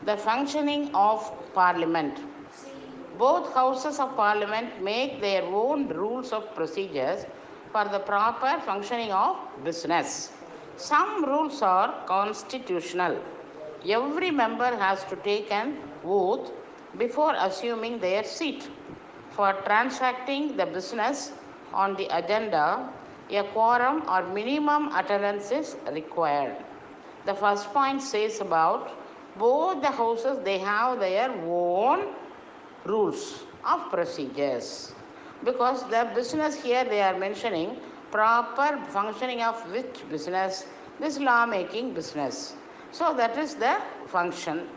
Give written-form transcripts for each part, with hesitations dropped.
The functioning of Parliament. Both houses of Parliament make their own rules of procedures for the proper functioning of business. Some rules are constitutional. Every member has to take an oath before assuming their seat. For transacting the business on the agenda, a quorum or minimum attendance is required. The first point says about both the houses, they have their own rules of procedures, because the business here they are mentioning proper functioning of which business, this law making business. So that is the function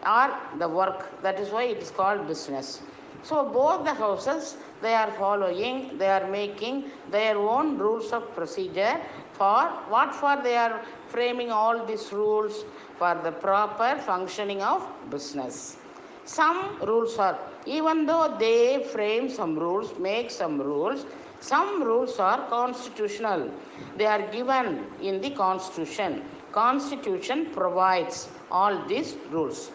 or the work, that is why it is called business. So both the houses they are following, they are making their own rules of procedure for what, for they are framing all these rules for the proper functioning of business. Some rules are, even though they frame some rules, make some rules, some rules are constitutional. They are given in the Constitution. Constitution provides all these rules.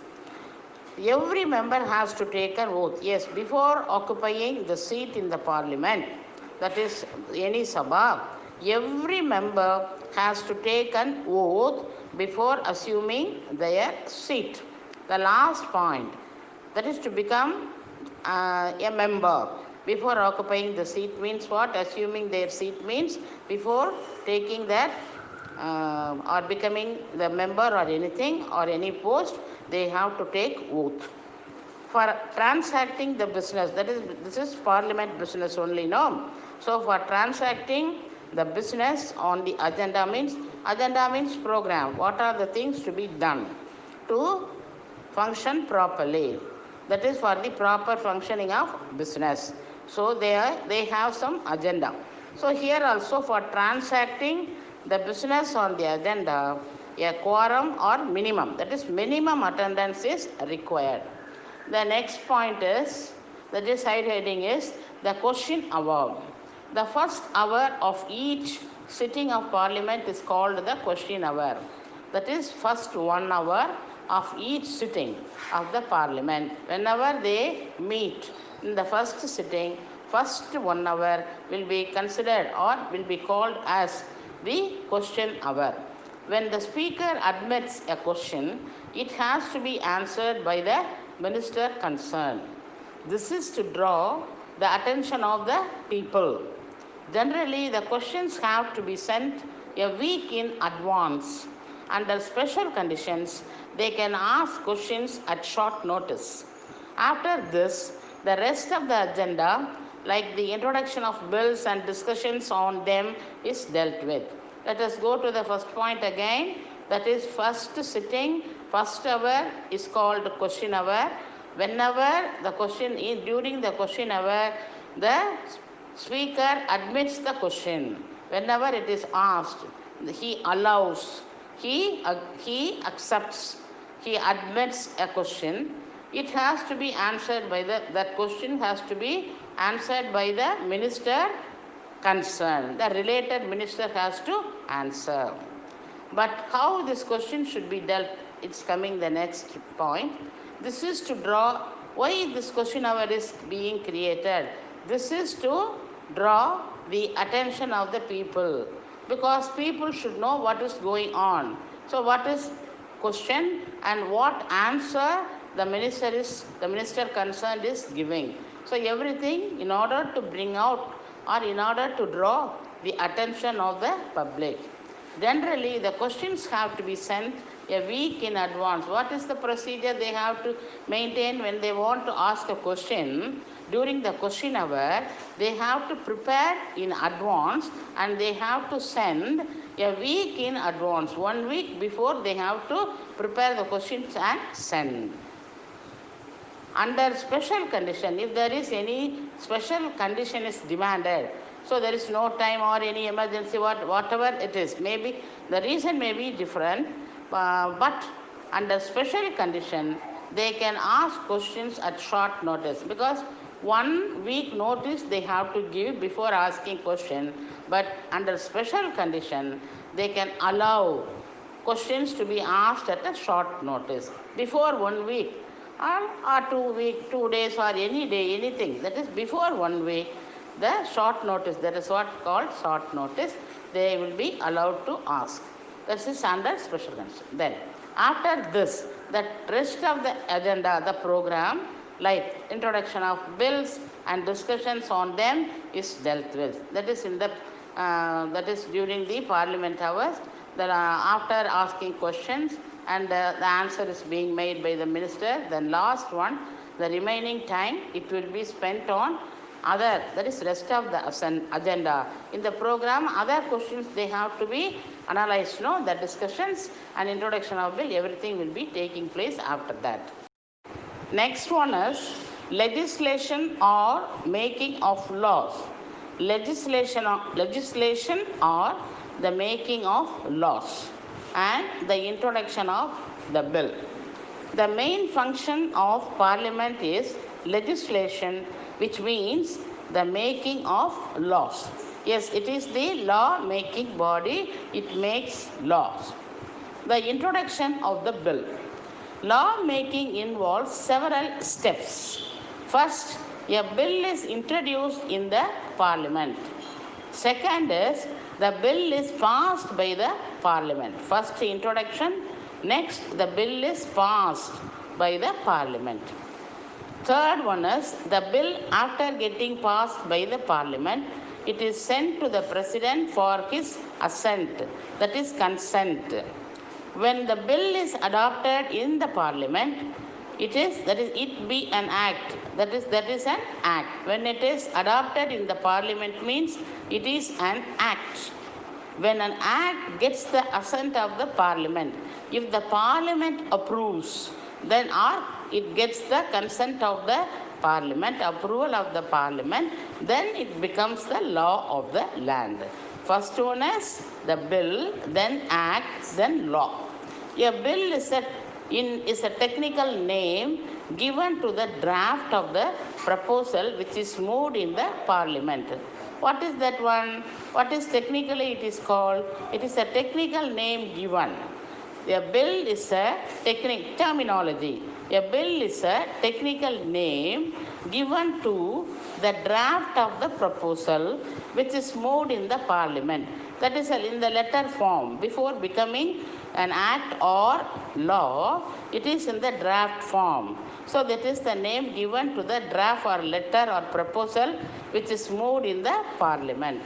Every member has to take an oath. Yes, before occupying the seat in the Parliament, that is any Sabha, every member has to take an oath before assuming their seat. The last point, that is to become a member before occupying the seat, means what? Assuming their seat means before taking that or becoming the member or anything or any post, they have to take oath. For transacting the business, that is, this is Parliament business only, no? So for transacting the business on the agenda means program. What are the things to be done to function properly? That is for the proper functioning of business. So they have some agenda. So here also for transacting the business on the agenda, a quorum or minimum, that is minimum attendance is required. The next point is, that is side heading is the question hour. The first hour of each sitting of Parliament is called the question hour. That is first 1 hour of each sitting of the Parliament. Whenever they meet in the first sitting, first 1 hour will be considered or will be called as the question hour. When the speaker admits a question, it has to be answered by the minister concerned. This is to draw the attention of the people. Generally, the questions have to be sent a week in advance. Under special conditions, they can ask questions at short notice. After this, the rest of the agenda, like the introduction of bills and discussions on them, is dealt with. Let us go to the first point again. That is first sitting, first hour is called question hour. Whenever the question is, during the question hour, the speaker admits the question. Whenever it is asked, he allows, he accepts, he admits a question. It has to be answered by that question has to be answered by the minister concerned. The related minister has to answer. But how this question should be dealt, it's coming the next point. This is to draw why this question hour is being created. This is to draw the attention of the people, because people should know what is going on. So what is question and what answer the minister concerned is giving. So everything in order to bring out or in order to draw the attention of the public. Generally, the questions have to be sent a week in advance. What is the procedure they have to maintain when they want to ask a question? During the question hour, they have to prepare in advance and they have to send a week in advance. 1 week before they have to prepare the questions and send. Under special condition, if there is any special condition is demanded, so there is no time or any emergency, whatever it is, maybe the reason may be different, but under special condition, they can ask questions at short notice, because 1 week notice they have to give before asking question, but under special condition, they can allow questions to be asked at a short notice, before 1 week or 2 weeks, 2 days or any day, anything. That is before 1 week, the short notice, that is what called short notice, they will be allowed to ask. That is under special condition. Then, after this, the rest of the agenda, the program, like introduction of bills and discussions on them is dealt with. That is in the that is during the parliament hours. Then after asking questions and the answer is being made by the minister, then last one, the remaining time it will be spent on other, that is rest of the agenda. In the program, other questions they have to be analyzed, no? The discussions and introduction of bill, everything will be taking place after that. Next one is legislation or making of laws. Legislation or the making of laws and the introduction of the bill. The main function of parliament is legislation, which means the making of laws. Yes, it is the law making body, it makes laws. The introduction of the bill. Law making involves several steps. First, a bill is introduced in the parliament. Second is the bill is passed by the parliament. First introduction, next the bill is passed by the parliament. Third one is the bill after getting passed by the parliament, it is sent to the president for his assent, that is consent. When the bill is adopted in the parliament, it be an act. That is an act. When it is adopted in the parliament means it is an act. When an act gets the assent of the parliament, if the parliament approves, then or it gets the consent of the parliament, approval of the parliament, then it becomes the law of the land. First one is the bill, then act, then law. A bill is a technical name given to the draft of the proposal which is moved in the parliament. What is that one? What is technically it is called? It is a technical name given. A bill is a terminology. A bill is a technical name given to the draft of the proposal which is moved in the parliament. That is in the letter form. Before becoming an act or law, it is in the draft form. So that is the name given to the draft or letter or proposal which is moved in the parliament.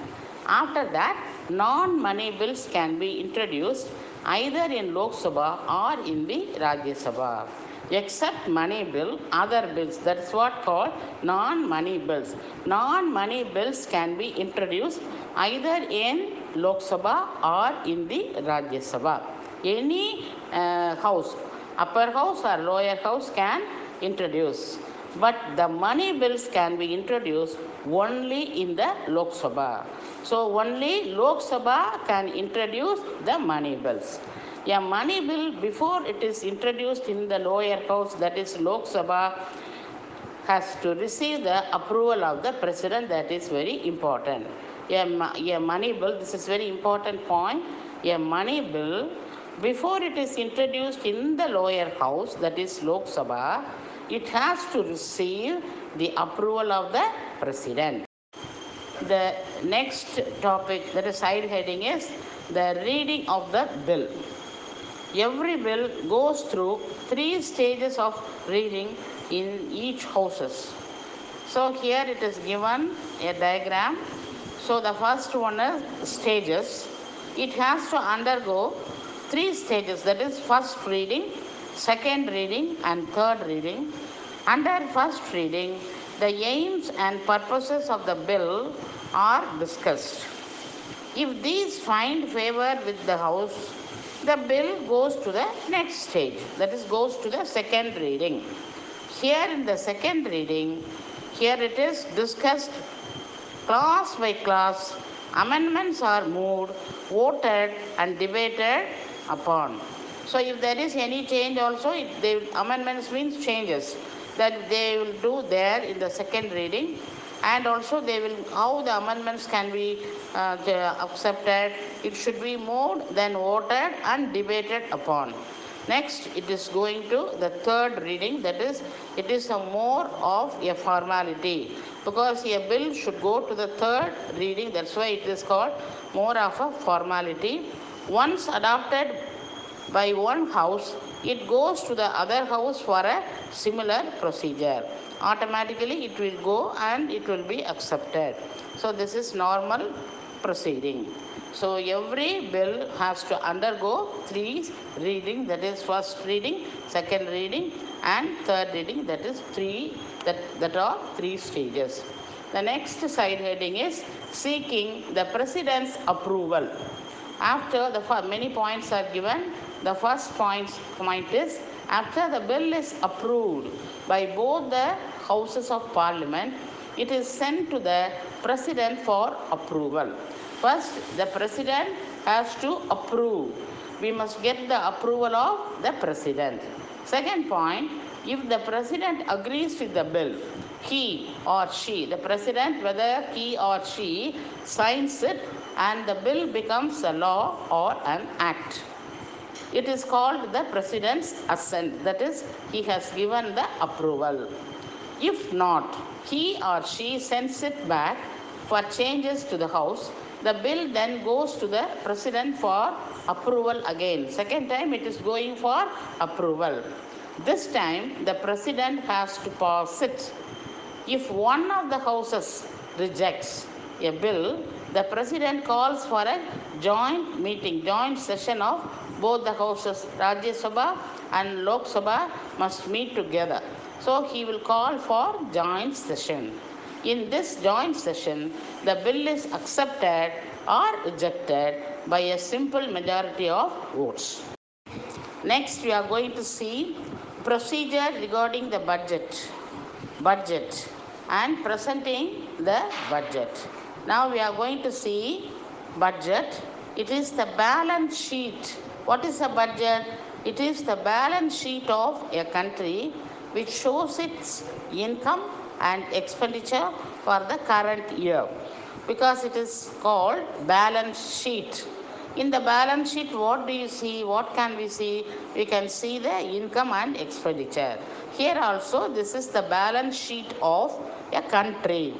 After that, non-money bills can be introduced either in Lok Sabha or in the Rajya Sabha. Except money bill, other bills, that is what called non-money bills. Non-money bills can be introduced either in Lok Sabha or in the Rajya Sabha. Any house, upper house or lower house can introduce. But the money bills can be introduced only in the Lok Sabha. So only Lok Sabha can introduce the money bills. A money bill, before it is introduced in the lower house, that is Lok Sabha, has to receive the approval of the president. That is very important. A money bill, this is very important point. A money bill, before it is introduced in the lower house, that is Lok Sabha, it has to receive the approval of the president. The next topic, that is side heading, is the reading of the bill. Every bill goes through 3 stages of reading in each houses. So here it is given a diagram. So the first one is stages. It has to undergo 3 stages, that is first reading, second reading and third reading. Under first reading, the aims and purposes of the bill are discussed. If these find favor with the House, the bill goes to the next stage, that is goes to the second reading. Here in the second reading, here it is discussed class by class, amendments are moved, voted and debated upon. So if there is any change also, amendments means changes. that they will do there in the second reading, and also they will how the amendments can be accepted. It should be moved, then voted and debated upon. Next, it is going to the third reading, that is, it is a more of a formality because a bill should go to the third reading, that's why it is called more of a formality. Once adopted by one house, it goes to the other house for a similar procedure. Automatically it will go and it will be accepted. So this is normal proceeding. So every bill has to undergo three readings, that is first reading, second reading and third reading, that is that are three stages. The next side heading is seeking the President's approval. After the many points are given, the first point is after the bill is approved by both the houses of Parliament, it is sent to the President for approval. First, the President has to approve. We must get the approval of the President. Second point, if the President agrees with the bill, he or she, the President, whether he or she signs it and the bill becomes a law or an act. It is called the President's assent, that is, he has given the approval. If not, he or she sends it back for changes to the House. The bill then goes to the President for approval again. Second time it is going for approval. This time the President has to pass it. If one of the houses rejects a bill, the President calls for a joint meeting, joint session of both the houses. Rajya Sabha and Lok Sabha must meet together. So he will call for joint session. In this joint session, the bill is accepted or rejected by a simple majority of votes. Next, we are going to see procedure regarding the budget and presenting the budget. Now we are going to see budget. It is the balance sheet. What is a budget? It is the balance sheet of a country which shows its income and expenditure for the current year, because it is called balance sheet. In the balance sheet, what do you see? What can we see? We can see the income and expenditure. Here also, this is the balance sheet of a country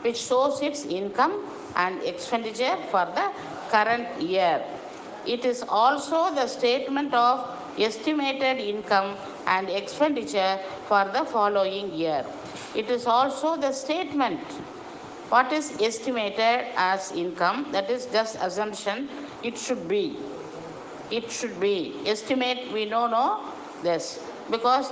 which shows its income and expenditure for the current year. It is also the statement of estimated income and expenditure for the following year. It is also the statement. What is estimated as income? That is just assumption. It should be. Estimate, we don't know this, because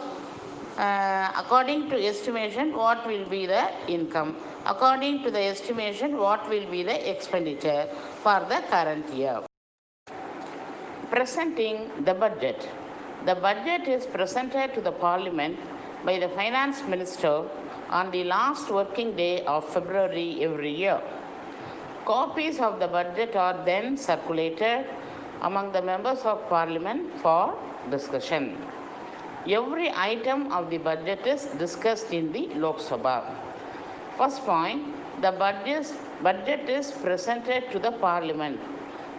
according to estimation, what will be the income? According to the estimation, what will be the expenditure for the current year? Presenting the budget. The budget is presented to the Parliament by the Finance Minister on the last working day of February every year. Copies of the budget are then circulated among the members of Parliament for discussion. Every item of the budget is discussed in the Lok Sabha. First point, the budget is presented to the Parliament.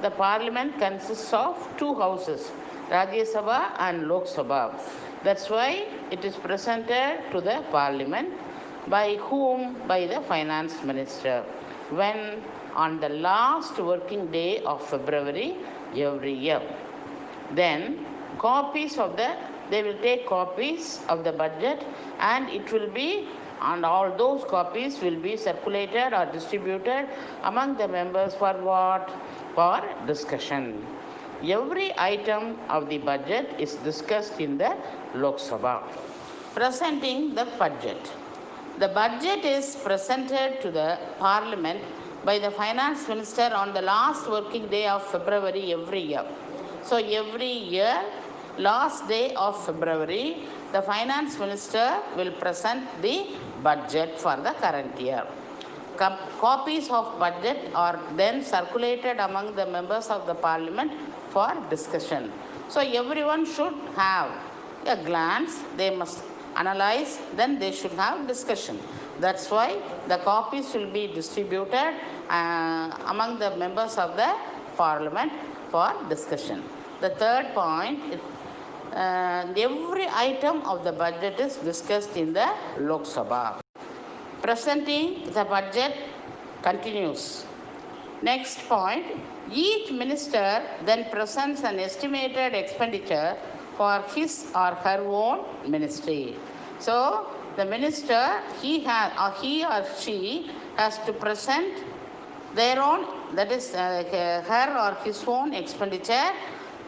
The Parliament consists of two houses, Rajya Sabha and Lok Sabha. That's why it is presented to the Parliament. By whom? By the Finance Minister. When? On the last working day of February every year. Then they will take copies of the budget, and it will be, and all those copies will be circulated or distributed among the members for what? For discussion. Every item of the budget is discussed in the Lok Sabha. Presenting the budget. The budget is presented to the Parliament by the Finance Minister on the last working day of February every year. So every year, last day of February, the Finance Minister will present the budget for the current year. Copies of budget are then circulated among the members of the Parliament for discussion. So everyone should have a glance. They must analyze, then they should have discussion. That's why the copies will be distributed among the members of the parliament for discussion. The third point, every item of the budget is discussed in the Lok Sabha. Presenting the budget continues. Next point, each minister then presents an estimated expenditure for his or her own ministry. So the minister, he or she has to present their own, that is her or his own expenditure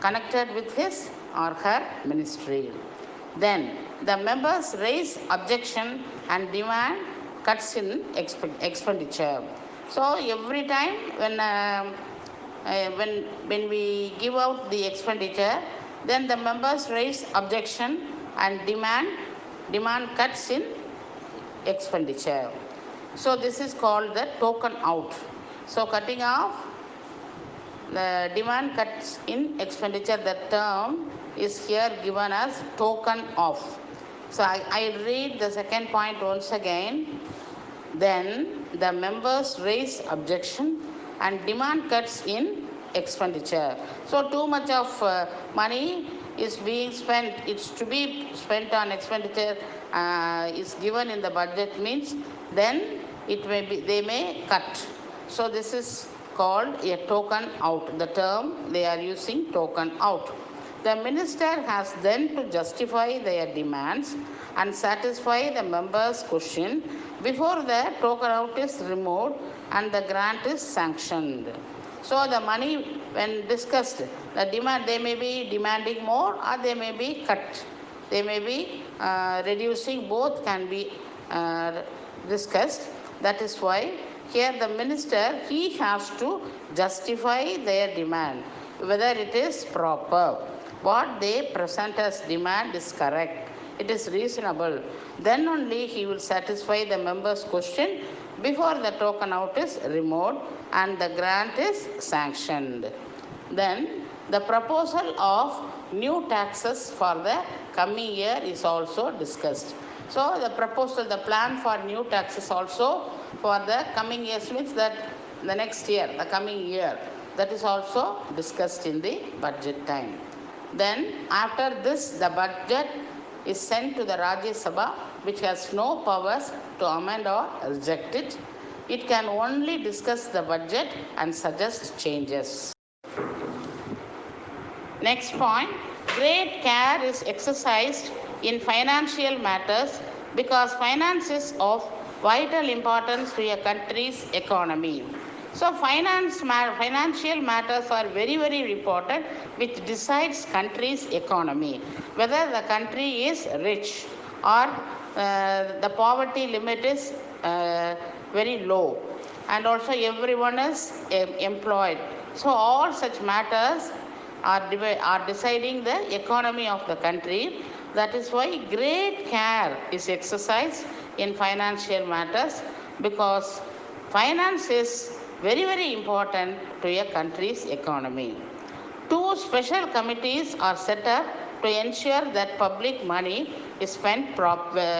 connected with his or her ministry. Then the members raise objection and demand cuts in expenditure. So every time when we give out the expenditure, then the members raise objection and demand cuts in expenditure. So this is called the token out. So cutting off the demand cuts in expenditure, the term is here given as token off. So I read the second point once again. Then the members raise objection and demand cuts in expenditure. So too much of money is being spent, it's to be spent on expenditure is given in the budget, means then they may cut. So this is called a token out. The term they are using, token out. The minister has then to justify their demands and satisfy the members' question before the token out is removed and the grant is sanctioned. So the money, when discussed, the demand, they may be demanding more or they may be cut. They may be reducing, both can be discussed. That is why here the minister, he has to justify their demand, whether it is proper. What they present as demand is correct, it is reasonable. Then only he will satisfy the members' question before the token out is removed and the grant is sanctioned. Then the proposal of new taxes for the coming year is also discussed. So the proposal, the plan for new taxes also for the coming years, means that the next year, the coming year, that is also discussed in the budget time. Then after this, the budget is sent to the Rajya Sabha, which has no powers to amend or reject it. It can only discuss the budget and suggest changes. Next point, great care is exercised in financial matters because finance is of vital importance to a country's economy. So financial matters are very, very important, which decides country's economy. Whether the country is rich or the poverty limit is very low, and also everyone is employed. So all such matters are deciding the economy of the country. That is why great care is exercised in financial matters, because finance is very, very important to a country's economy. 2 special committees are set up to ensure that public money is spent properly.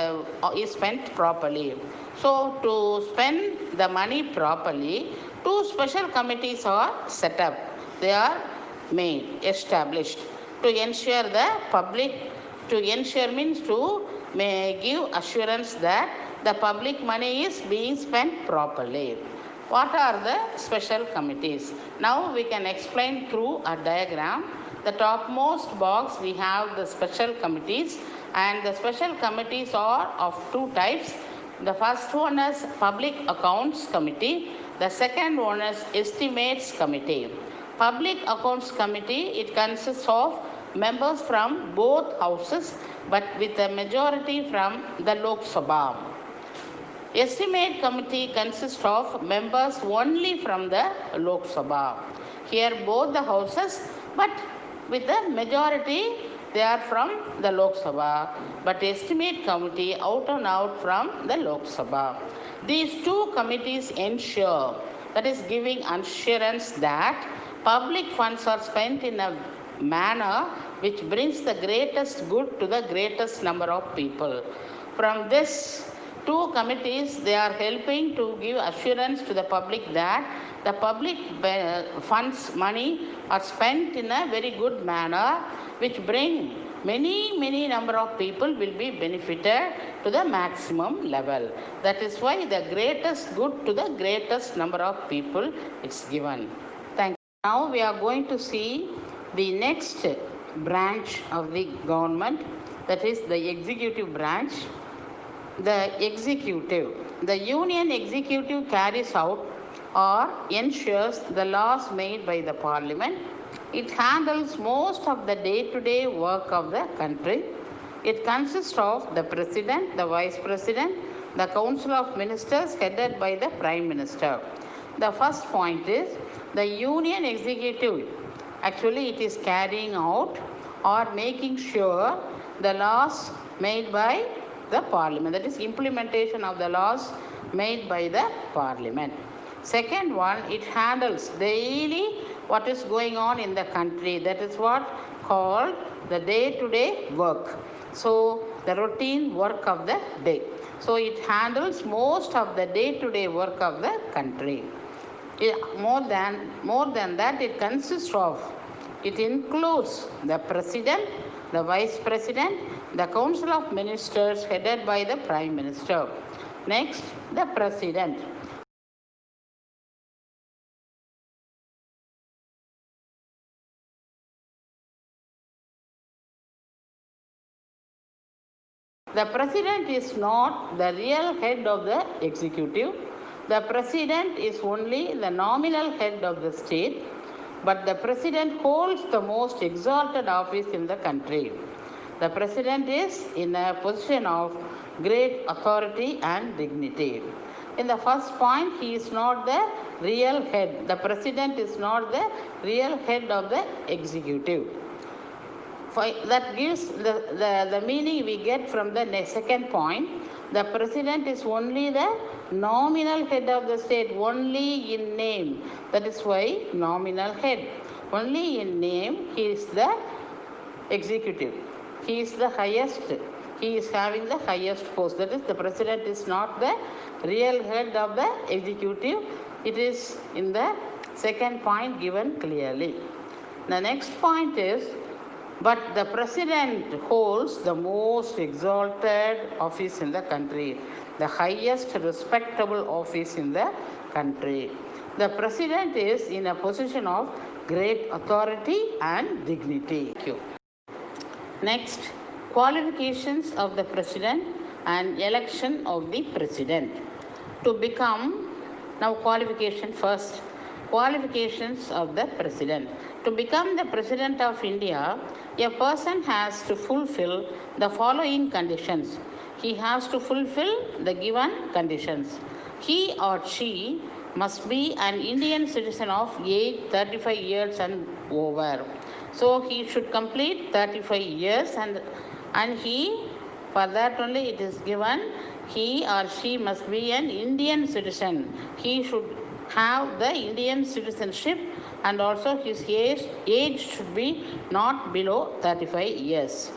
So to spend the money properly, 2 special committees are set up. They are established to ensure the public, to ensure means to give assurance that the public money is being spent properly. What are the special committees? Now we can explain through a diagram. The topmost box we have the special committees, and the special committees are of 2 types. The first one is Public Accounts Committee. The second one is Estimates Committee. Public Accounts Committee, it consists of members from both houses, but with a majority from the Lok Sabha. Estimate Committee consists of members only from the Lok Sabha. Here both the houses, but with the majority they are from the Lok Sabha, but Estimate Committee out and out from the Lok Sabha. These 2 committees ensure, that is giving assurance that public funds are spent in a manner which brings the greatest good to the greatest number of people. From this two committees, they are helping to give assurance to the public that the public funds money are spent in a very good manner, which bring many number of people will be benefited to the maximum level. That is why the greatest good to the greatest number of people is given. Thank you. Now we are going to see the next branch of the government, that is the executive branch. The executive. The union executive carries out or ensures the laws made by the parliament. It handles most of the day-to-day work of the country. It consists of the president, the vice president, the council of ministers headed by the prime minister. The first point is the union executive. Actually, it is carrying out or making sure the laws made by the parliament, that is implementation of the laws made by the parliament. Second one, it handles daily what is going on in the country. That is what called the day-to-day work. So the routine work of the day. So it handles most of the day-to-day work of the country. More than that, it consists of, it includes the president, the vice president, the council of ministers headed by the prime minister. Next, the president. The president is not the real head of the executive. The president is only the nominal head of the state, but the president holds the most exalted office in the country. The president is in a position of great authority and dignity. In the first point, he is not the real head. The president is not the real head of the executive. That gives the meaning we get from the second point. The president is only the nominal head of the state, only in name. That is why nominal head. Only in name, he is the executive. He is the highest. He is having the highest post. That is, the president is not the real head of the executive. It is in the second point given clearly. The next point is, but the president holds the most exalted office in the country, the highest respectable office in the country. The president is in a position of great authority and dignity. Thank you. Next, qualifications of the president and election of the president. To become, now qualification first. Qualifications of the president. To become the president of India, a person has to fulfill the following conditions. He has to fulfill the given conditions. He or she must be an Indian citizen of age 35 years and over. So he should complete 35 years and he, for that only it is given, he or she must be an Indian citizen. He should have the Indian citizenship and also his age should be not below 35 years.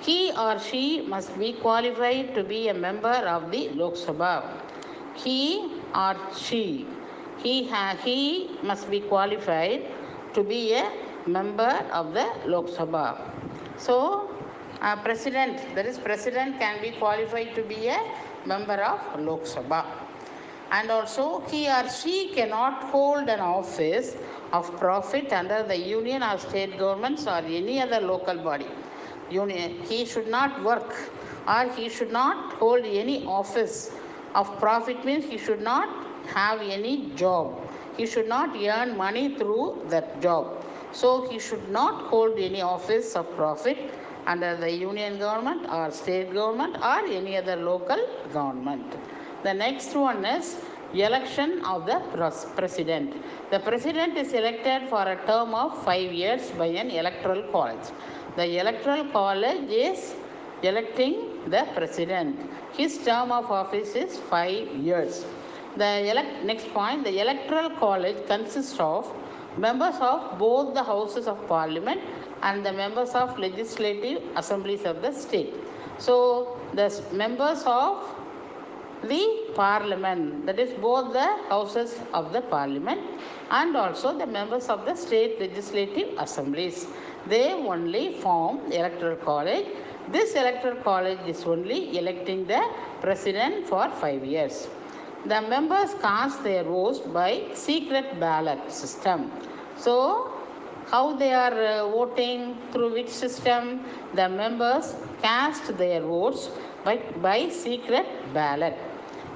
He or she must be qualified to be a member of the Lok Sabha. He or she, he must be qualified to be a member of the Lok Sabha. So, president, that is president can be qualified to be a member of Lok Sabha. And also, he or she cannot hold an office of profit under the union or state governments or any other local body. He should not work or he should not hold any office of profit, means he should not have any job. He should not earn money through that job. So he should not hold any office of profit under the union government or state government or any other local government. The next one is election of the president. The president is elected for a term of 5 years by an electoral college. The electoral college is electing the president. His term of office is 5 years. Next point, the electoral college consists of members of both the houses of parliament and the members of legislative assemblies of the state. So the members of the parliament, that is both the houses of the parliament and also the members of the state legislative assemblies, they only form electoral college. This electoral college is only electing the president for 5 years. The members cast their votes by secret ballot system. So how they are voting, through which system? The members cast their votes by secret ballot.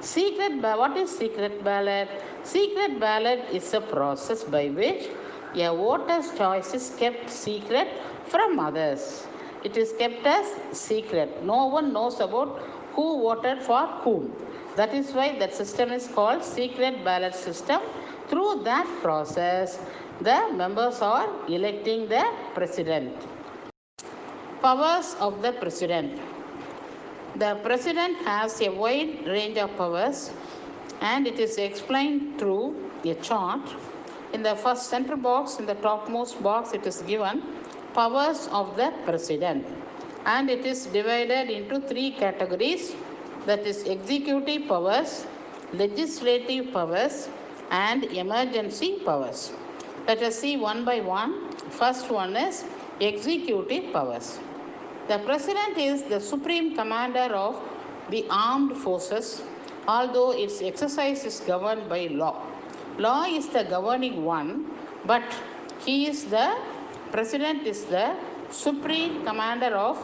What is secret ballot? Secret ballot is a process by which a voter's choice is kept secret from others. It is kept as secret. No one knows about who voted for whom. That is why that system is called secret ballot system. Through that process, the members are electing the president. Powers of the president. The president has a wide range of powers and it is explained through a chart. In the first center box, in the topmost box, it is given powers of the president, and it is divided into 3 categories, that is executive powers, legislative powers and emergency powers. Let us see one by one. First one is executive powers. The president is the supreme commander of the armed forces, although its exercise is governed by law. Law is the governing one, but president is the supreme commander of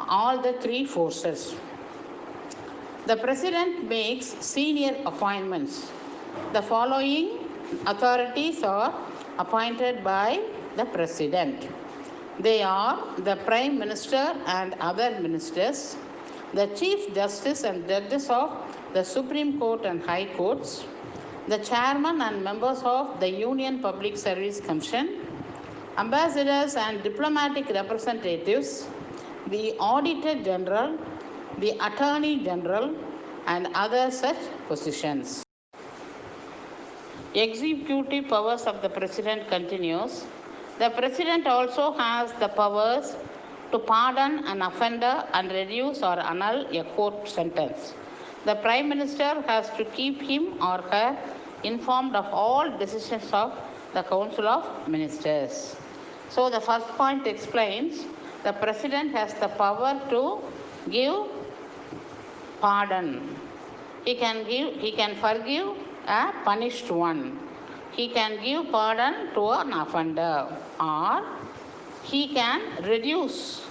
all the 3 forces. The president makes senior appointments. The following authorities are appointed by the president. They are the Prime Minister and other ministers, the Chief Justice and judges of the Supreme Court and High Courts, the Chairman and members of the Union Public Service Commission, ambassadors and diplomatic representatives, the Auditor General, the Attorney General, and other such positions. Executive powers of the President continues. The President also has the powers to pardon an offender and reduce or annul a court sentence. The Prime Minister has to keep him or her informed of all decisions of the Council of Ministers. So the first point explains the President has the power to give pardon. He can forgive a punished one. He can give pardon to an offender, or he can reduce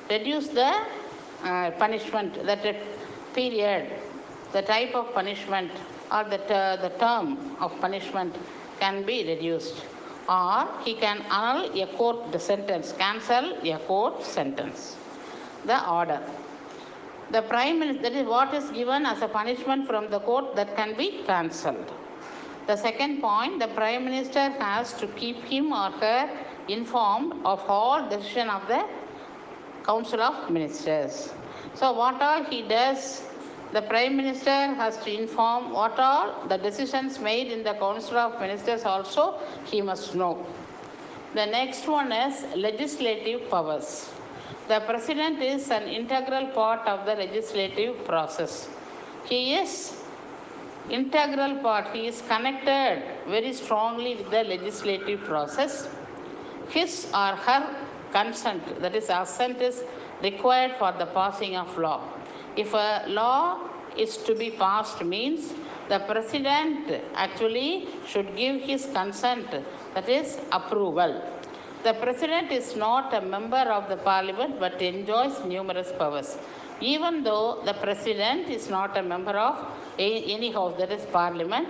the punishment, that period, the type of punishment or the term of punishment can be reduced, or he can annul a court sentence, cancel a court sentence. The order. The Prime Minister, that is what is given as a punishment from the court, that can be cancelled. The second point, the Prime Minister has to keep him or her informed of all decisions of the Council of Ministers. So what all he does, the Prime Minister has to inform what all the decisions made in the Council of Ministers also he must know. The next one is legislative powers. The President is an integral part of the legislative process. He is integral part. He is connected very strongly with the legislative process. His or her consent, that is assent, is required for the passing of law. If a law is to be passed, means the President actually should give his consent, that is approval. The President is not a member of the Parliament but enjoys numerous powers. Even though the President is not a member of any house, that is Parliament,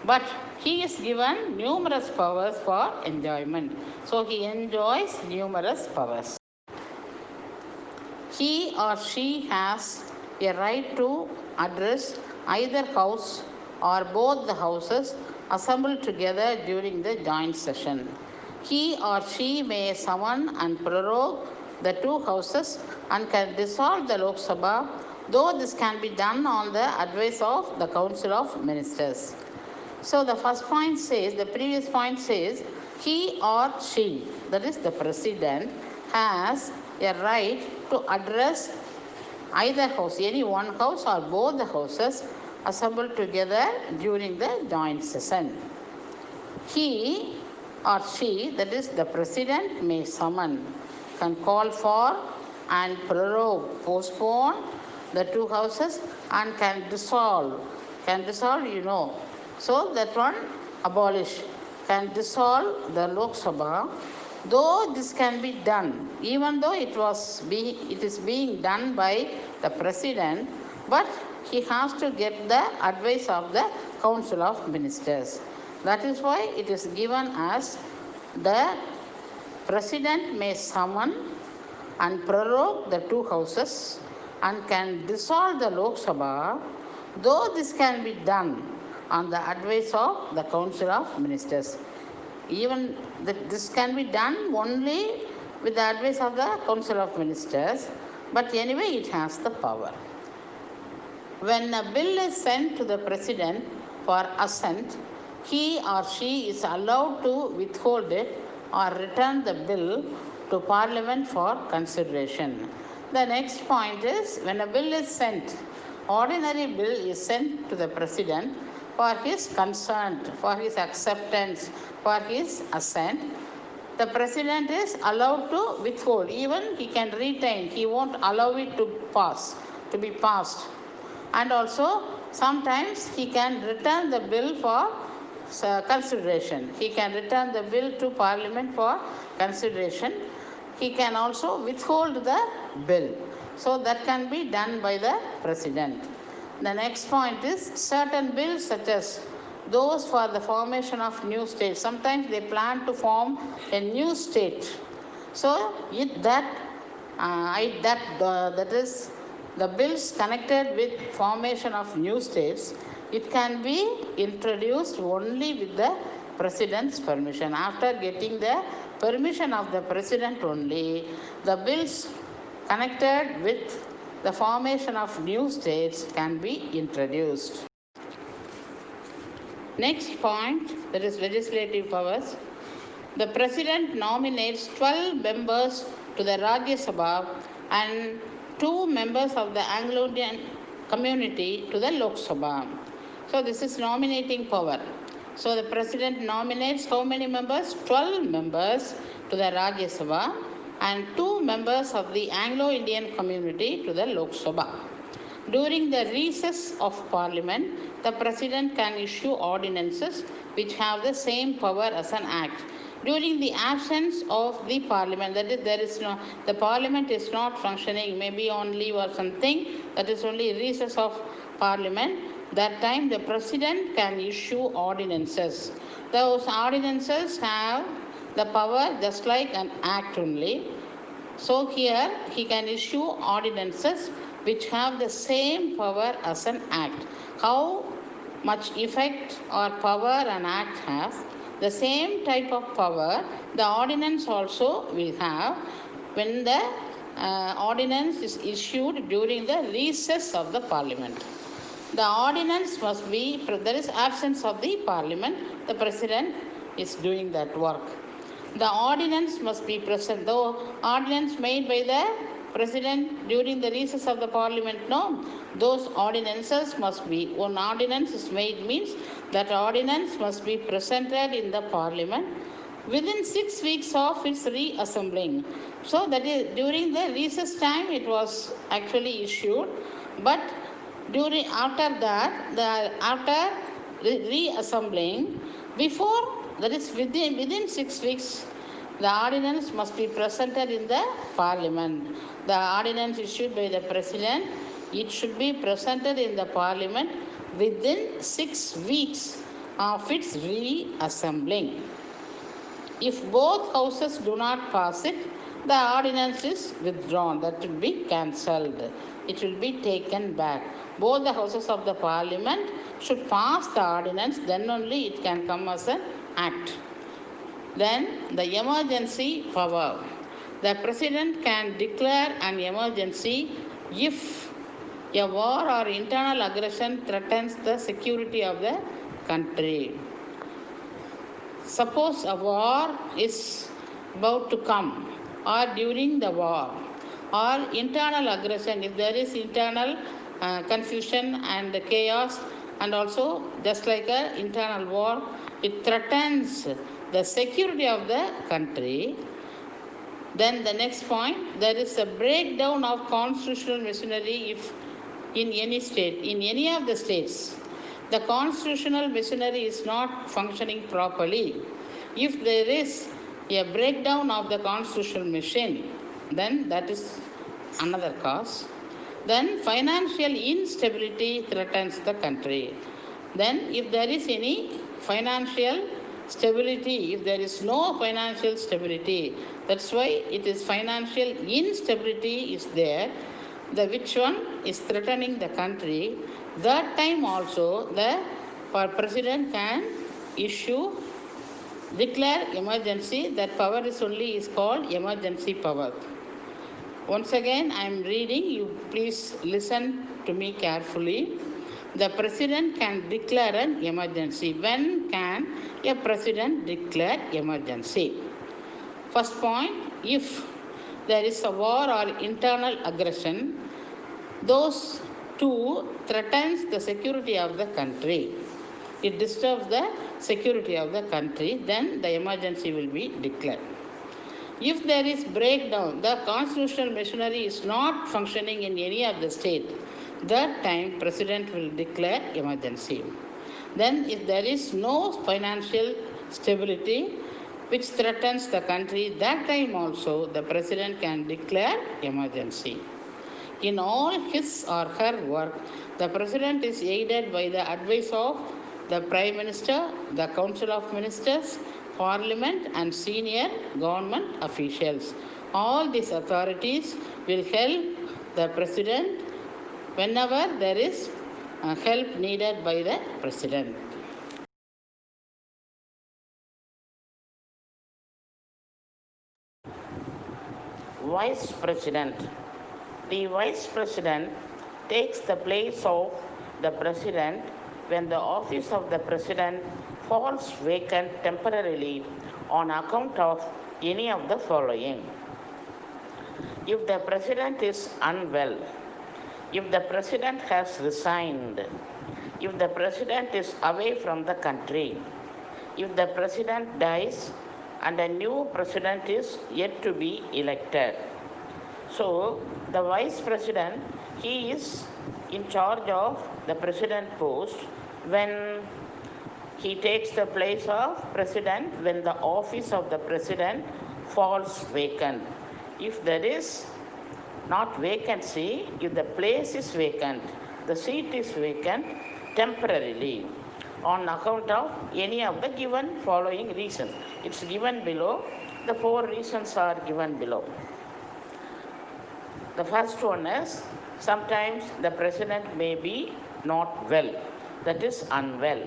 but he is given numerous powers for enjoyment. So he enjoys numerous powers. He or she has a right to address either house or both the houses assembled together during the joint session. He or she may summon and prorogue the 2 houses and can dissolve the Lok Sabha, though this can be done on the advice of the Council of Ministers. So the first point says, the previous point says, he or she, that is the president, has a right to address either house, any one house or both the houses assembled together during the joint session. He or she, that is the president, may summon, can call for and prorogue, postpone the two houses, and can dissolve, so that one abolish, can dissolve the Lok Sabha. Though this can be done, even though it is being done by the president, but he has to get the advice of the Council of Ministers. That is why it is given as the president may summon and prorogue the two houses and can dissolve the Lok Sabha, though this can be done on the advice of the Council of Ministers. Even this can be done only with the advice of the Council of Ministers, but anyway it has the power. When a bill is sent to the president for assent, he or she is allowed to withhold it or return the bill to Parliament for consideration. The next point is, when a bill is sent, ordinary bill is sent to the president for his consent, for his acceptance, for his assent. The president is allowed to withhold, even he can retain, he won't allow it to be passed. And also sometimes he can return the bill for consideration. He can return the bill to Parliament for consideration. He can also withhold the bill. So that can be done by the president. The next point is, certain bills such as those for the formation of new states. Sometimes they plan to form a new state. So that is the bills connected with formation of new states, it can be introduced only with the president's permission. After getting the permission of the president only, the bills connected with the formation of new states can be introduced. Next point, that is legislative powers. The president nominates 12 members to the Rajya Sabha and 2 members of the Anglo-Indian community to the Lok Sabha. So this is nominating power. So the president nominates how many members? 12 members to the Rajya Sabha and 2 members of the Anglo-Indian community to the Lok Sabha. During the recess of Parliament, the President can issue ordinances which have the same power as an act. During the absence of the Parliament, that is, the Parliament is not functioning, maybe on leave or something, that is only recess of Parliament, that time the President can issue ordinances. Those ordinances have the power just like an act only. So here he can issue ordinances which have the same power as an act. How much effect or power an act has, the same type of power the ordinance also will have when the ordinance is issued during the recess of the Parliament. The ordinance must be, there is absence of the Parliament, the President is doing that work. The ordinance must be present. The ordinance made by the President during the recess of the Parliament, no, those ordinances must be, one ordinance is made means that ordinance must be presented in the Parliament within 6 weeks of its reassembling. So that is, during the recess time it was actually issued, but after reassembling, before, that is within 6 weeks, the ordinance must be presented in the Parliament. The ordinance issued by the President, it should be presented in the Parliament within 6 weeks of its reassembling. If both houses do not pass it, the ordinance is withdrawn. That will be cancelled. It will be taken back. Both the houses of the Parliament should pass the ordinance, then only it can come as an act. Then the emergency power. The President can declare an emergency if a war or internal aggression threatens the security of the country. Suppose a war is about to come, or during the war, or internal aggression, if there is internal confusion and chaos, and also just like an internal war, it threatens the security of the country. Then the next point, there is a breakdown of constitutional machinery if in any state, in any of the states, the constitutional machinery is not functioning properly. If there is a breakdown of the constitutional machine, then that is another cause. Then financial instability threatens the country. Then if there is any financial stability, if there is no financial stability, that's why it is financial instability is there, the which one is threatening the country. That time also the president can declare emergency. That power is called emergency power. Once again I am reading, you please listen to me carefully. The president can declare an emergency. When can a president declare emergency? First point, if there is a war or internal aggression, those two threatens the security of the country. It disturbs the security of the country, then the emergency will be declared. If there is breakdown, the constitutional machinery is not functioning in any of the state, that time president will declare emergency. Then if there is no financial stability which threatens the country, that time also the president can declare emergency. In all his or her work, the president is aided by the advice of the Prime Minister, the Council of Ministers, Parliament and senior government officials. All these authorities will help the president whenever there is help needed by the president. Vice President. The Vice President takes the place of the President when the office of the President falls vacant temporarily on account of any of the following. If the President is unwell, if the President has resigned, if the President is away from the country, if the President dies and a new President is yet to be elected. So, the Vice President, he is in charge of the President post when he takes the place of President when the office of the President falls vacant. If there is not vacancy, if the place is vacant, the seat is vacant temporarily on account of any of the given following reasons. It's given below. The 4 reasons are given below. The first one is sometimes the President may be not well, that is unwell.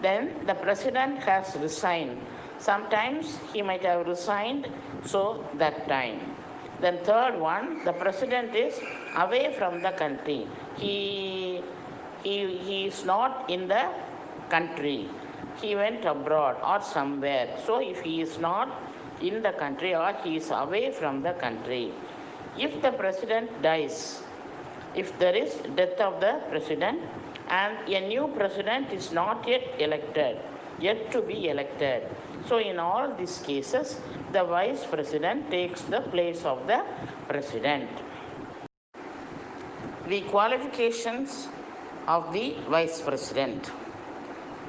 Then the President has resigned. Sometimes he might have resigned, so that time. Then third one, the President is away from the country. He is not in the country. He went abroad or somewhere. So if he is not in the country or he is away from the country, if the President dies, if there is death of the President and a new President is not yet elected, yet to be elected. So in all these cases, the Vice President takes the place of the President. The qualifications of the Vice President.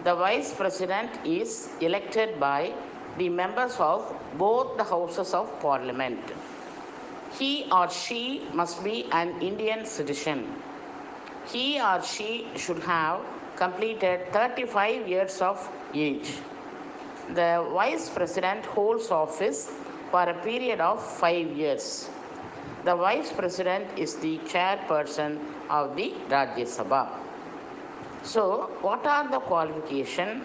The Vice President is elected by the members of both the Houses of Parliament. He or she must be an Indian citizen. He or she should have completed 35 years of age. The Vice President holds office for a period of 5 years. The Vice President is the chairperson of the Rajya Sabha. So, what are the qualifications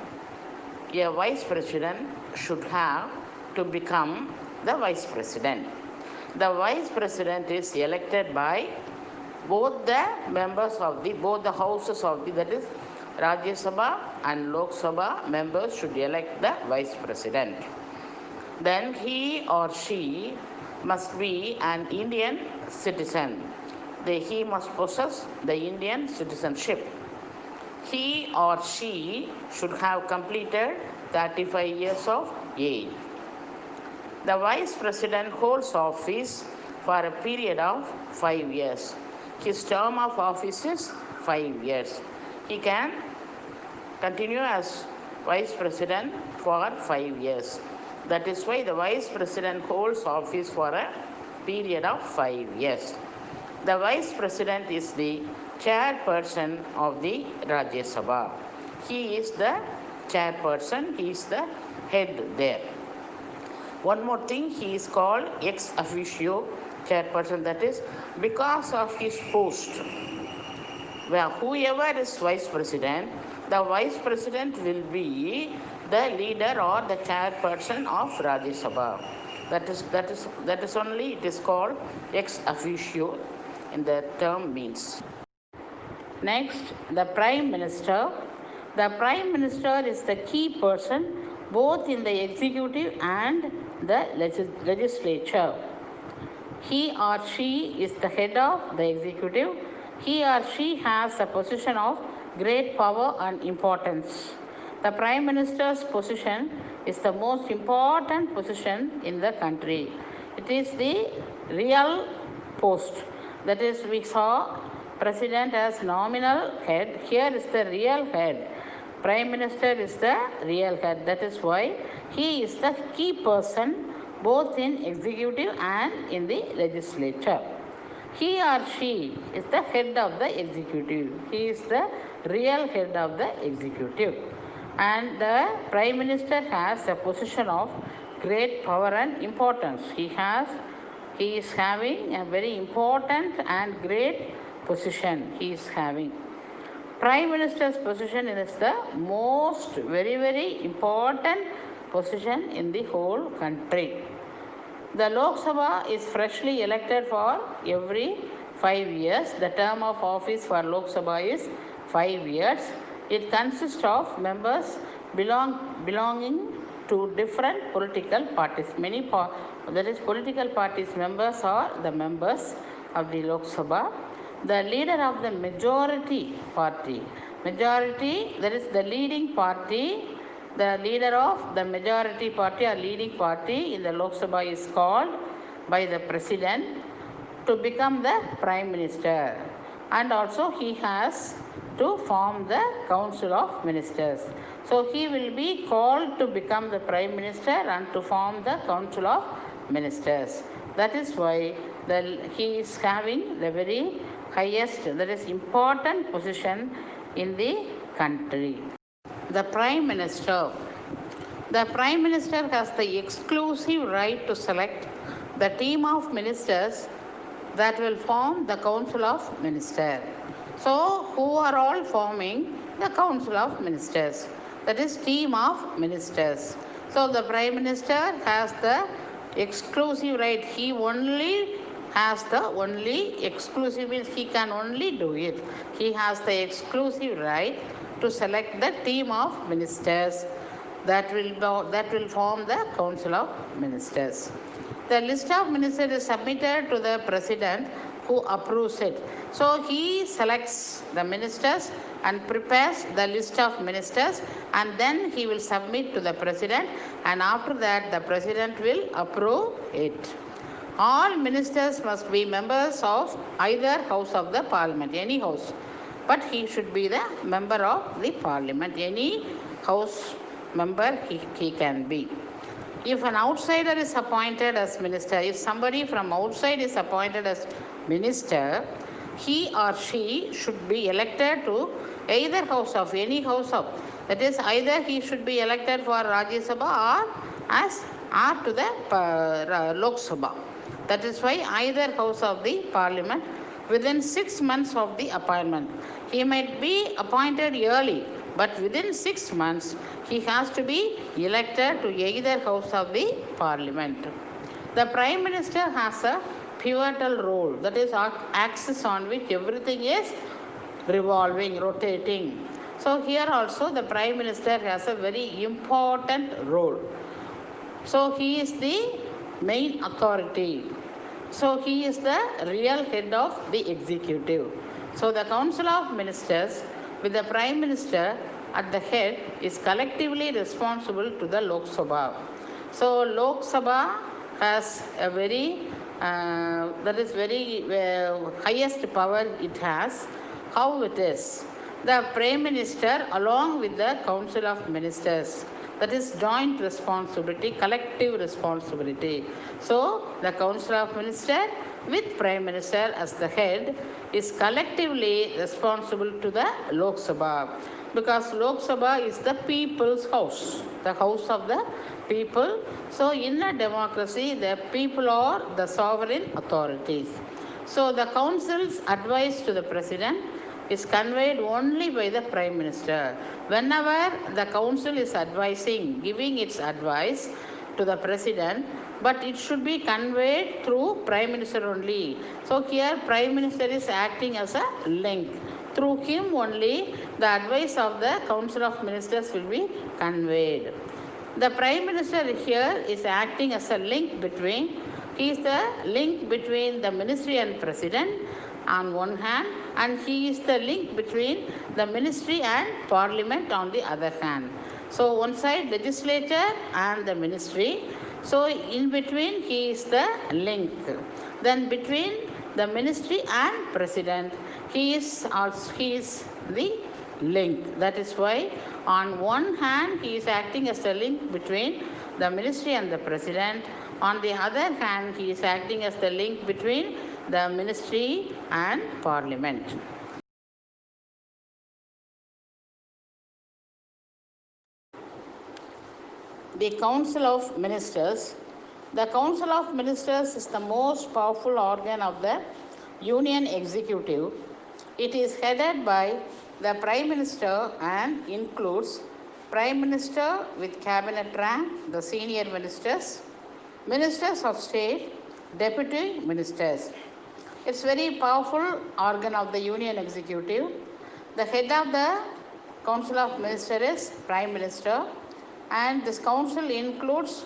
a Vice President should have to become the Vice President? The Vice President is elected by both the members of both the houses of that is Rajya Sabha and Lok Sabha members should elect the vice president. Then he or she must be an Indian citizen. He must possess the Indian citizenship. He or she should have completed 35 years of age. The vice president holds office for a period of 5 years. His term of office is 5 years. He can continue as vice president for 5 years. That is why the vice president holds office for a period of 5 years. The vice president is the chairperson of the Rajya Sabha. He is the chairperson, he is the head there. One more thing, he is called ex officio chairperson, that is because of his post. Well, whoever is vice president, the vice president will be the leader or the chairperson of Rajya Sabha. That is only it is called ex officio in the term means. Next, the Prime Minister. The Prime Minister is the key person both in the executive and the legislature. He or she is the head of the executive. He or she has a position of great power and importance. The Prime Minister's position is the most important position in the country. It is the real post. That is, we saw President as nominal head. Here is the real head. Prime Minister is the real head. That is why he is the key person both in executive and in the legislature. He or she is the head of the executive. He is the real head of the executive. And the Prime Minister has a position of great power and importance. He is having a very important and great position he is having. Prime Minister's position is the most very important position in the whole country. The Lok Sabha is freshly elected for every 5 years. The term of office for Lok Sabha is 5 years. It consists of members belonging to different political parties. Political parties members are the members of the Lok Sabha. The leader of the majority party, that is the leading party, the leader of the majority party or leading party in the Lok Sabha is called by the president to become the Prime Minister. And also he has to form the Council of Ministers. So he will be called to become the Prime Minister and to form the Council of Ministers. That is why he is having the very highest, that is important position in the country. The Prime Minister. The Prime Minister has the exclusive right to select the team of ministers that will form the Council of Ministers. So, who are all forming the Council of Ministers? That is team of ministers. So, the Prime Minister has the exclusive right. He only has the exclusive means he can only do it. He has the exclusive right to select the team of ministers that will form the Council of Ministers. The list of ministers is submitted to the President who approves it. So he selects the ministers and prepares the list of ministers, and then he will submit to the President, and after that the President will approve it. All ministers must be members of either house of the Parliament, any house, but he should be the member of the Parliament. Any house member he can be. If an outsider is appointed as minister, if somebody from outside is appointed as minister, he or she should be elected to either house of, any house of, that is either he should be elected for Rajya Sabha or to the Lok Sabha. That is why either house of the Parliament within 6 months of the appointment. He might be appointed early, but within 6 months he has to be elected to either house of the Parliament. The Prime Minister has a pivotal role, that is axis on which everything is revolving, rotating. So here also the Prime Minister has a very important role. So he is the main authority. So he is the real head of the executive. So the Council of Ministers with the Prime Minister at the head is collectively responsible to the Lok Sabha. So Lok Sabha has a very highest power it has. How it is? The Prime Minister along with the Council of Ministers, that is joint responsibility, collective responsibility. So the Council of Ministers with Prime Minister as the head is collectively responsible to the Lok Sabha, because Lok Sabha is the people's house, the house of the people. So in a democracy, the people are the sovereign authorities. So the council's advice to the president is conveyed only by the Prime Minister. Whenever the council is advising, giving its advice to the president, but it should be conveyed through Prime Minister only. So here Prime Minister is acting as a link. Through him only the advice of the Council of Ministers will be conveyed. The Prime Minister here is acting as a link between, he is the link between the ministry and president on one hand, and he is the link between the ministry and parliament on the other hand. So one side legislature and the ministry. So in between he is the link. Then between the ministry and president, he is the link. That is why on one hand he is acting as the link between the ministry and the president. On the other hand, he is acting as the link between the ministry and parliament. The Council of Ministers. The Council of Ministers is the most powerful organ of the Union Executive. It is headed by the Prime Minister and includes Prime Minister with cabinet rank, the senior ministers, ministers of state, deputy ministers. It's very powerful organ of the Union Executive. The head of the Council of Ministers is Prime Minister, and this council includes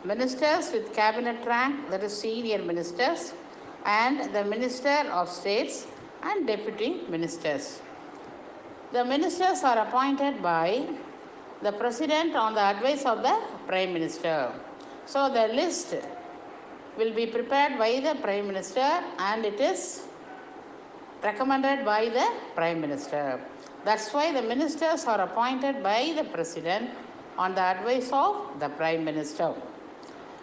ministers with cabinet rank, that is senior ministers, and the minister of states and deputy ministers. The ministers are appointed by the president on the advice of the Prime Minister. So the list will be prepared by the Prime Minister and it is recommended by the Prime Minister. That's why the ministers are appointed by the President on the advice of the Prime Minister.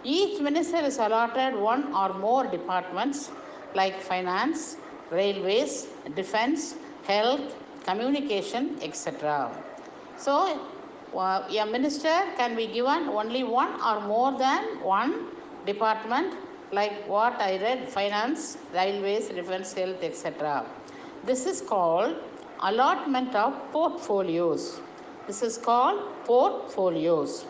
Each minister is allotted one or more departments like finance, railways, defense, health, communication, etc. So a minister can be given only one or more than one department, like what I read, finance, railways, defense, health, etc. This is called allotment of portfolios. This is called portfolios.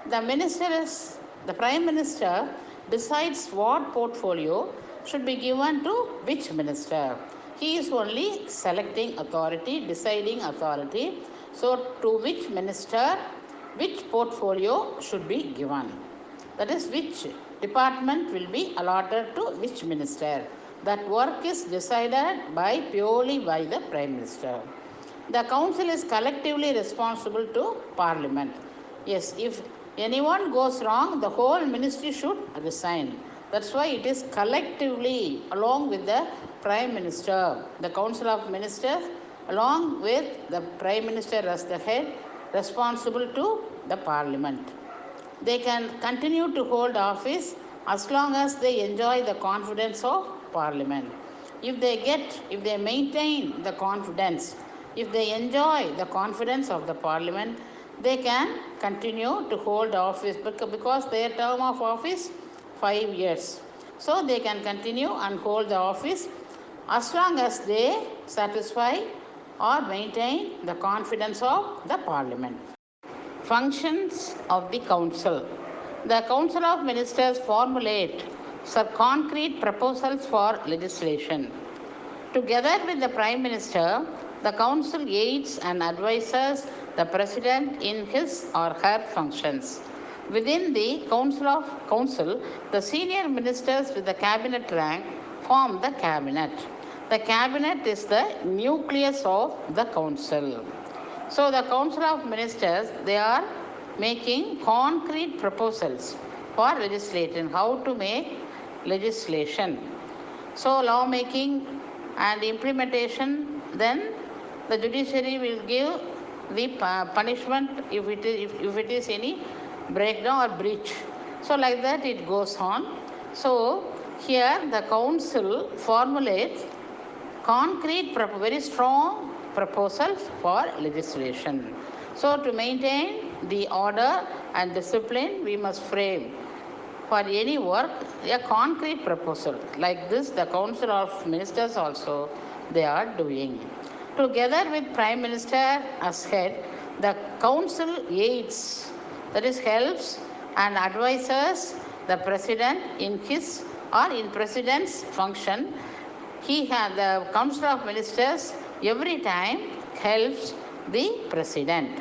The Prime Minister decides what portfolio should be given to which minister. He is only selecting authority, deciding authority. So to which minister, which portfolio should be given. That is, which department will be allotted to which minister. That work is decided purely by the Prime Minister. The council is collectively responsible to Parliament. Yes, if anyone goes wrong, the whole ministry should resign. That's why it is collectively, along with the Prime Minister, the Council of Ministers, along with the Prime Minister as the head, responsible to the Parliament. They can continue to hold office as long as they enjoy the confidence of Parliament. If they maintain the confidence, if they enjoy the confidence of the Parliament, they can continue to hold office because their term of office 5 years. So they can continue and hold the office as long as they satisfy or maintain the confidence of the Parliament. Functions of the Council. The Council of Ministers formulate some concrete proposals for legislation. Together with the Prime Minister, The council aids and advises the president in his or her functions. Within the council, the senior ministers with the cabinet rank form the cabinet. The cabinet is the nucleus of the council. So the council of ministers, they are making concrete proposals for legislation, how to make legislation. So lawmaking and implementation, then the judiciary will give the punishment if it is any breakdown or breach. So like that it goes on. So here the council formulates concrete, very strong proposals for legislation. So to maintain the order and discipline, we must frame for any work a concrete proposal. Like this, the Council of Ministers also they are doing. Together with Prime Minister as head, the Council aids, that is helps and advises the President in his or in President's function. The Council of Ministers every time helps the President.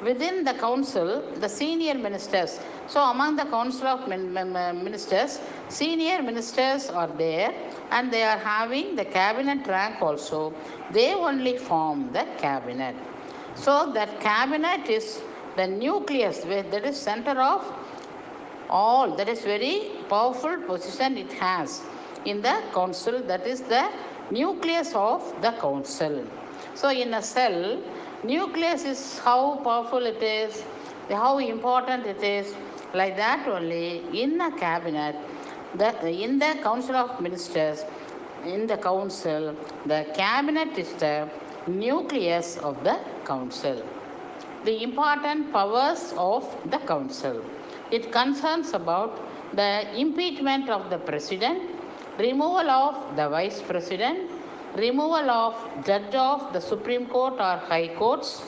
Within the council, the senior ministers. So among the council of ministers, senior ministers are there and they are having the cabinet rank also. They only form the cabinet. So that cabinet is the nucleus, that is center of all. That is very powerful position it has in the council. That is the nucleus of the council. So in a cell, nucleus is how powerful it is, how important it is. Like that only in a cabinet, in the council of ministers, in the council, the cabinet is the nucleus of the council. The important powers of the council. It concerns about the impeachment of the president, removal of the vice president, removal of judge of the Supreme Court or High Courts,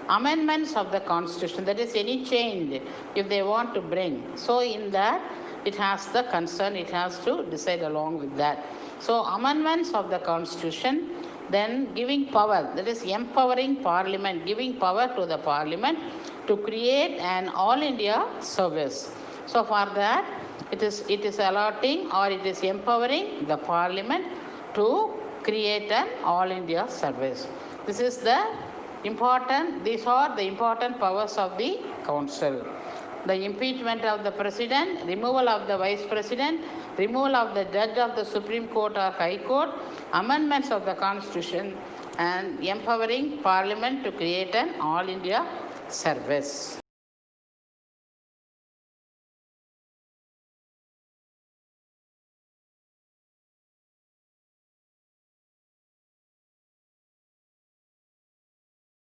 amendments of the Constitution, that is any change if they want to bring. So in that, it has the concern, it has to decide along with that. So amendments of the Constitution, then giving power, that is empowering Parliament, giving power to the Parliament to create an all India service. So for that, it is allotting or it is empowering the Parliament to create an all India service. This is the important, these are the important powers of the council. The impeachment of the president, removal of the vice president, removal of the judge of the Supreme Court or High Court, amendments of the Constitution, and empowering Parliament to create an all India service.